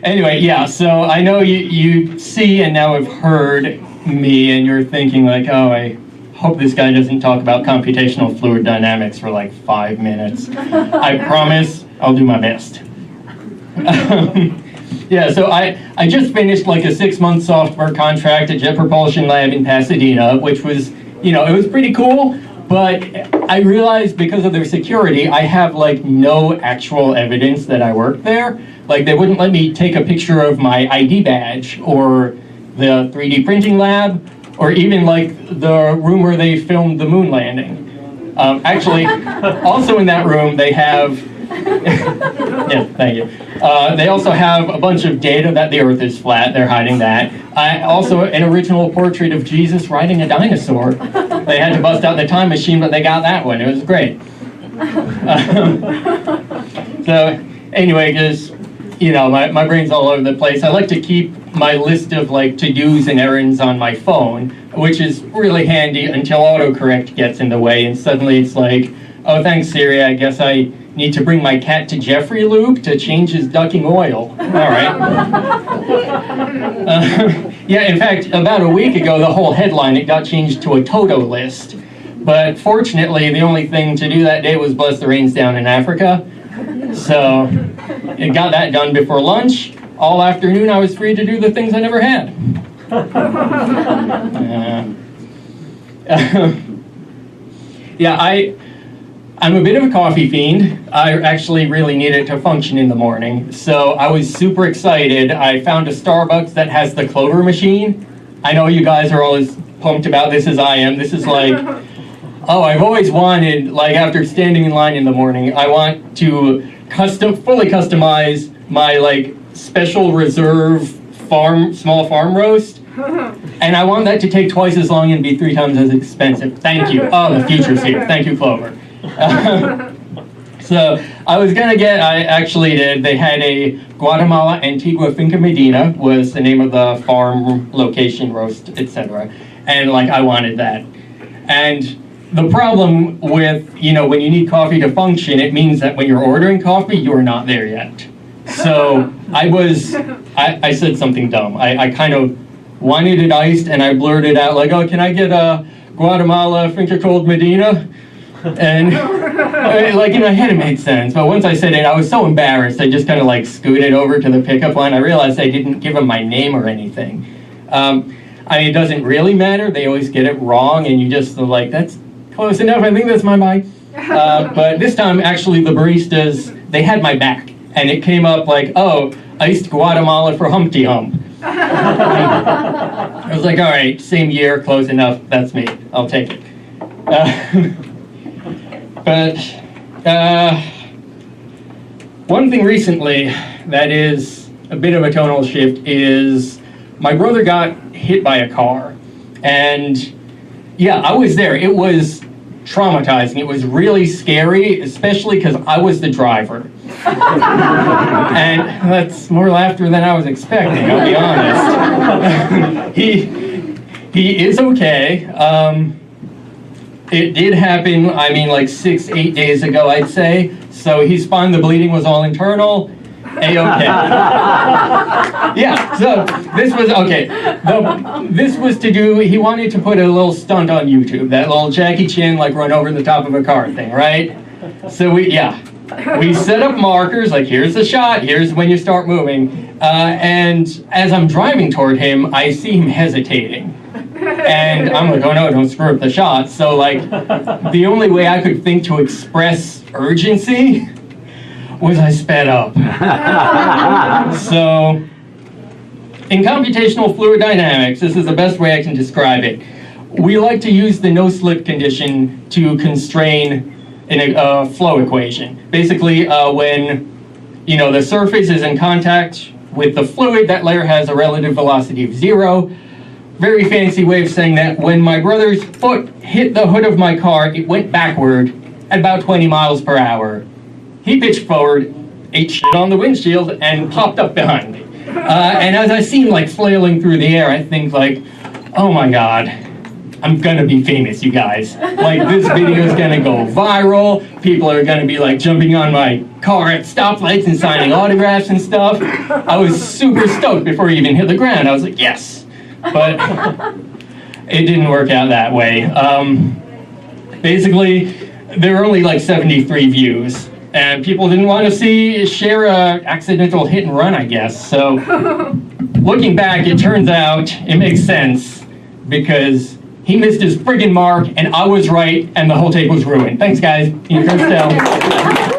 Anyway, yeah, so I know you see and now have heard me, and you're thinking like, oh, I hope this guy doesn't talk about computational fluid dynamics for like 5 minutes. I promise I'll do my best. Yeah, so I just finished like a 6-month software contract at Jet Propulsion Lab in Pasadena, which was, it was pretty cool, but I realized because of their security, I have like no actual evidence that I worked there. Like they wouldn't let me take a picture of my ID badge or the 3D printing lab, or even like the room where they filmed the moon landing. Actually, also in that room they have, yeah, thank you. They also have a bunch of data that the Earth is flat. They're hiding that. Also, an original portrait of Jesus riding a dinosaur. They had to bust out the time machine, but they got that one. It was great. So anyway, just, my brain's all over the place. I like to keep my list of like to-dos and errands on my phone, which is really handy until autocorrect gets in the way, and suddenly it's like, oh, thanks, Siri, I guess I need to bring my cat to Jeffrey Loop to change his ducking oil. All right. Yeah, in fact, about a week ago, the whole headline, it got changed to a Toto list. But fortunately, the only thing to do that day was bless the rains down in Africa. So it got that done before lunch. All afternoon, I was free to do the things I never had. Yeah, I'm a bit of a coffee fiend. I actually really need it to function in the morning. So I was super excited. I found a Starbucks that has the Clover machine. I know you guys are all as pumped about this as I am. This is like, oh, I've always wanted, like after standing in line in the morning, I want to fully customize my like special reserve small farm roast. And I want that to take twice as long and be 3 times as expensive. Thank you. Oh, the future's here. Thank you, Clover. So I was gonna I actually did. They had a Guatemala Antigua Finca Medina was the name of the farm, location, roast, etc. And like I wanted that. And the problem with, when you need coffee to function, it means that when you're ordering coffee, you're not there yet. So I said something dumb. I kind of wanted it iced, and I blurted out like, oh, can I get a Guatemala Finca Cold Medina? And like in my head it made sense, but once I said it, I was so embarrassed. I just kind of like scooted over to the pickup line. I realized I didn't give them my name or anything. I mean, it doesn't really matter. They always get it wrong, and you just like, that's close enough. I think that's my mic. But this time, actually, the baristas, they had my back, and it came up like, oh, iced Guatemala for Humpty Hump. I was like, all right, same year, close enough. That's me. I'll take it. But one thing recently that is a bit of a tonal shift is my brother got hit by a car. And yeah, I was there. It was traumatizing. It was really scary, especially because I was the driver. And that's more laughter than I was expecting, I'll be honest. He is okay. It did happen, I mean, like 6-8 days ago, I'd say. So he's fine. The bleeding was all internal. A-okay. Yeah, so this was, okay. This was to do, he wanted to put a little stunt on YouTube, that little Jackie Chan, like, run over the top of a car thing, right? So we set up markers, like, here's the shot, here's when you start moving. And as I'm driving toward him, I see him hesitating. And I'm like, oh no, don't screw up the shot. So like, the only way I could think to express urgency was I sped up. So, in computational fluid dynamics, this is the best way I can describe it. We like to use the no-slip condition to constrain a flow equation. Basically, when the surface is in contact with the fluid, that layer has a relative velocity of 0. Very fancy way of saying that when my brother's foot hit the hood of my car, it went backward at about 20 miles per hour. He pitched forward, ate shit on the windshield, and popped up behind me. And as I see him like flailing through the air, I think like, oh my God, I'm gonna be famous, you guys. Like, this video is gonna go viral. People are gonna be like jumping on my car at stoplights and signing autographs and stuff. I was super stoked before he even hit the ground. I was like, yes. But it didn't work out that way. Basically, there were only like 73 views. And people didn't want to share a accidental hit and run, I guess. So, looking back, it turns out it makes sense because he missed his friggin' mark, and I was right, and the whole tape was ruined. Thanks, guys. Ian Kirstell.